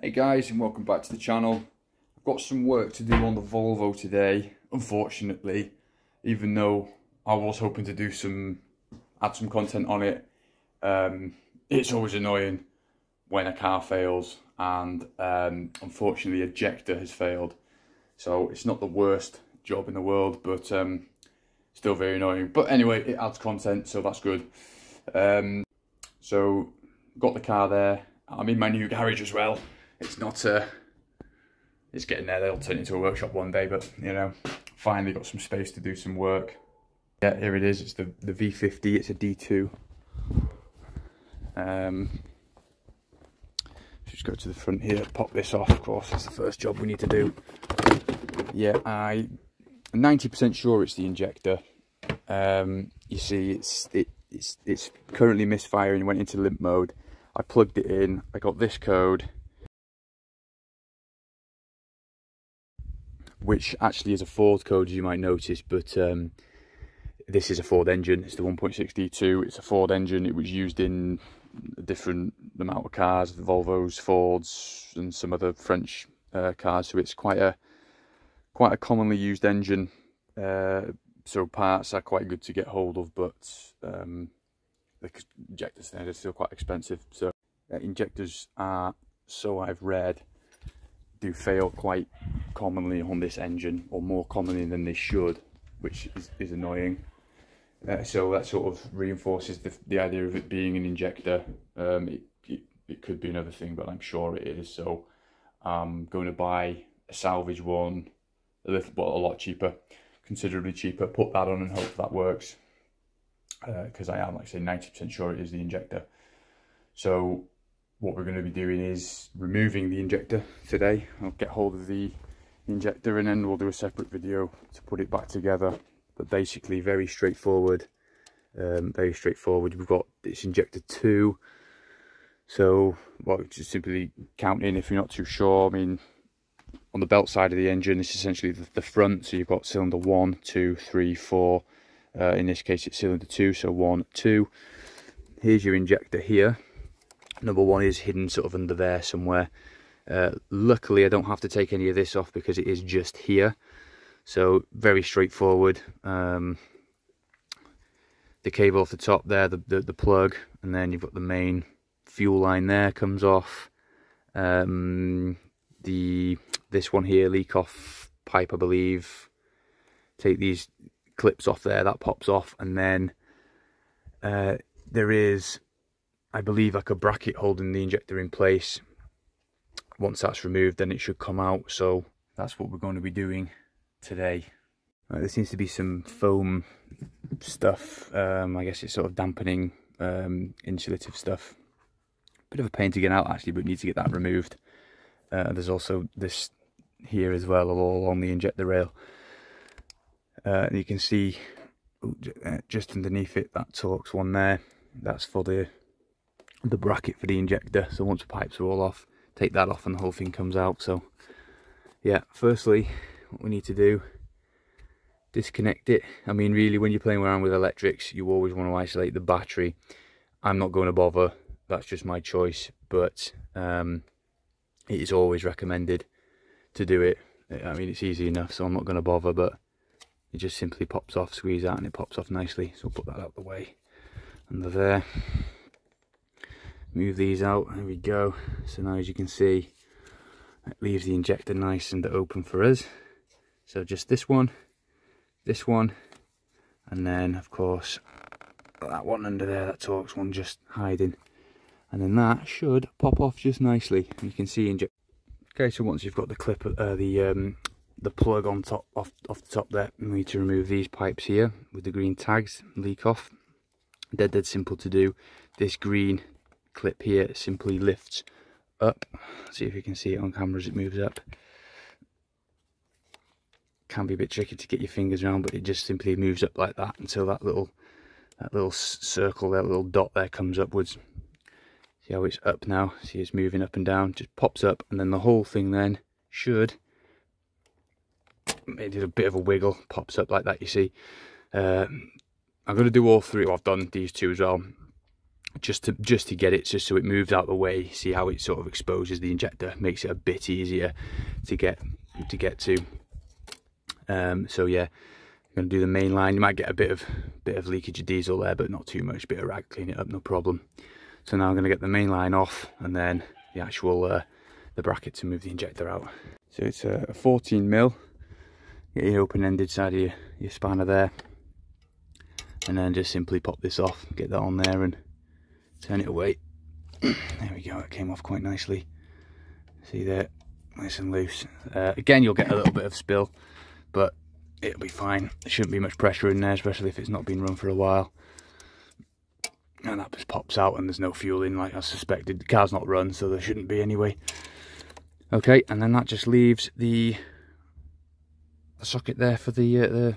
Hey guys, and welcome back to the channel. I've got some work to do on the Volvo today, unfortunately, even though I was hoping to add some content on it. It's always annoying when a car fails, and unfortunately the ejector has failed. So it's not the worst job in the world, but still very annoying. But anyway, it adds content, so that's good. So got the car there. I'm in my new garage as well. It's not, it's getting there. They'll turn it into a workshop one day, but you know, finally got some space to do some work. Yeah, here it is. It's the V50. It's a D2. Just go to the front here, pop this off. Of course, that's the first job we need to do. Yeah, I'm 90% sure it's the injector. You see, it's currently misfiring. Went into limp mode. I plugged it in. I got this code, which actually is a Ford code, as you might notice, but this is a Ford engine. It's the 1.6 D2. It's a Ford engine. It was used in a different amount of cars, Volvos, Fords, and some other French cars. So it's quite a commonly used engine. So parts are quite good to get hold of, but the injectors there are still quite expensive. So injectors are, so I've read, do fail quite commonly on this engine, or more commonly than they should, which is annoying. So that sort of reinforces the idea of it being an injector. It could be another thing, but I'm sure it is. So I'm going to buy a salvage one, a lot cheaper, considerably cheaper, put that on and hope that works, because I am, like I say, 90% sure it is the injector. So what we're going to be doing is removing the injector today. I'll get hold of the injector and then we'll do a separate video to put it back together. But basically very straightforward. We've got this injector 2. So just simply counting if you're not too sure. I mean, on the belt side of the engine, it's essentially the front. So you've got cylinder 1, 2, 3, 4. In this case it's cylinder 2, so 1, 2. Here's your injector here. Number 1 is hidden sort of under there somewhere. Luckily I don't have to take any of this off because it is just here. So very straightforward. The cable off the top there, the plug, and then you've got the main fuel line there comes off. This one here, leak off pipe, I believe. Take these clips off there, that pops off, and then there is, I believe, like a bracket holding the injector in place. Once that's removed, then it should come out. So that's what we're going to be doing today. There seems to be some foam stuff. I guess it's sort of dampening insulative stuff. Bit of a pain to get out actually, but we need to get that removed. There's also this here as well, all on the injector rail. And you can see just underneath it, that Torx one there. That's for the bracket for the injector. So once the pipes are all off, take that off and the whole thing comes out. So yeah, firstly what we need to do, disconnect it. I mean, really, when you're playing around with electrics, you always want to isolate the battery. I'm not going to bother, that's just my choice, but it is always recommended to do it. I mean, it's easy enough, so I'm not going to bother, but it just simply pops off, squeeze out, and it pops off nicely. So I'll put that out the way, under there. Move these out, there we go. So now, as you can see, it leaves the injector nice and open for us. So just this one, and then of course that one under there, that Torx one just hiding, and then that should pop off just nicely. And you can see inject. Okay, so once you've got the clip, the plug on top, off the top there, we need to remove these pipes here with the green tags, leak off. Dead simple to do. This green clip here simply lifts up. See if you can see it on camera as it moves up. Can be a bit tricky to get your fingers around, but it just simply moves up like that until that little circle, that little dot there comes upwards. See how it's up now? See, it's moving up and down, just pops up, and then the whole thing then should, it did a bit of a wiggle, pops up like that, you see. I'm going to do all three. Well, I've done these two as well. just to get it just so it moves out of the way. See how it sort of exposes the injector, makes it a bit easier to get to. So yeah, I'm going to do the main line. You might get a bit of leakage of diesel there, but not too much. Bit of rag, clean it up, no problem. So now I'm going to get the main line off, and then the actual the bracket to move the injector out. So it's a 14 mil. Get your open-ended side of your spanner there, and then just simply pop this off, get that on there, and turn it away. There we go. It came off quite nicely. See there, nice and loose. Again, you'll get a little bit of spill, but it'll be fine. There shouldn't be much pressure in there, especially if it's not been run for a while. And that just pops out, and there's no fuel in like I suspected. The car's not run, so there shouldn't be anyway. Okay, and then that just leaves the socket there for the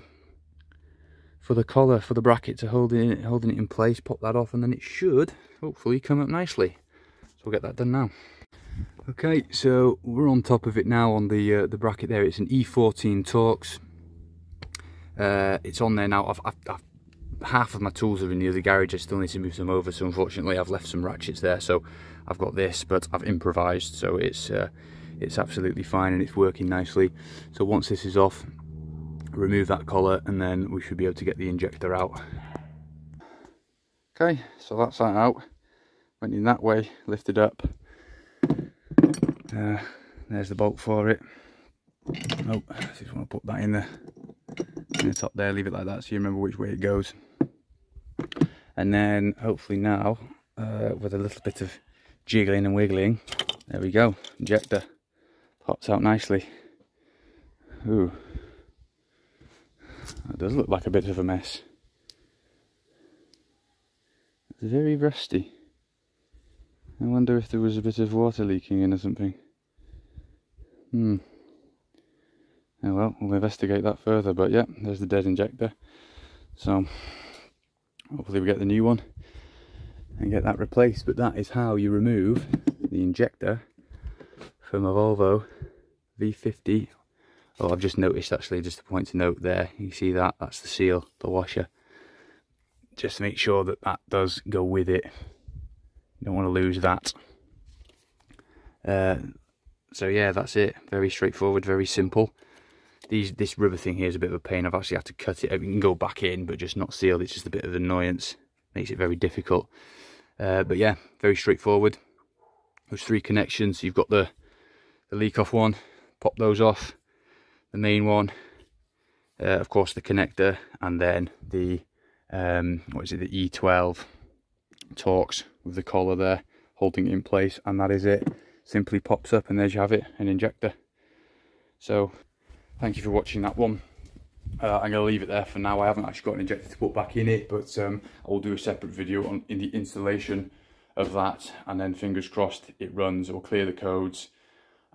collar, for the bracket to holding it in place. Pop that off, and then it should hopefully come up nicely. So we'll get that done now. Okay, so we're on top of it now on the bracket there. It's an E14 Torx. It's on there now. I've half of my tools are in the other garage. I still need to move them over, so unfortunately I've left some ratchets there. So I've got this, but I've improvised, so it's absolutely fine and it's working nicely. So once this is off, remove that collar, and then we should be able to get the injector out. Okay, so that's that out. Went in that way, lifted up. There's the bolt for it. Oh, I just want to put that in the top there, leave it like that so you remember which way it goes. And then hopefully now, with a little bit of jiggling and wiggling, there we go, injector pops out nicely. Ooh, that does look like a bit of a mess. It's very rusty. I wonder if there was a bit of water leaking in or something. Oh well, we'll investigate that further, but yeah, there's the dead injector. So hopefully we get the new one and get that replaced. But that is how you remove the injector from a Volvo V50. Oh, I've just noticed actually, just a point to note there, you see that, that's the seal, the washer. Just make sure that that does go with it. You don't want to lose that. So yeah, that's it. Very straightforward, very simple. This rubber thing here is a bit of a pain. I've actually had to cut it. It can go back in, but just not sealed. It's just a bit of annoyance. Makes it very difficult. But yeah, very straightforward. Those three connections. You've got the leak off one. Pop those off. The main one. Of course, the connector, and then the what is it? The E12 Torx with the collar there, holding it in place, and that is it. Simply pops up, and there you have it, an injector. So thank you for watching that one. I'm going to leave it there for now. I haven't actually got an injector to put back in it, but I will do a separate video on in the installation of that, and then fingers crossed it runs. It will clear the codes,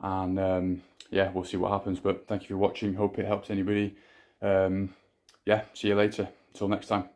and yeah, we'll see what happens. But thank you for watching. Hope it helps anybody. Yeah, see you later. Until next time.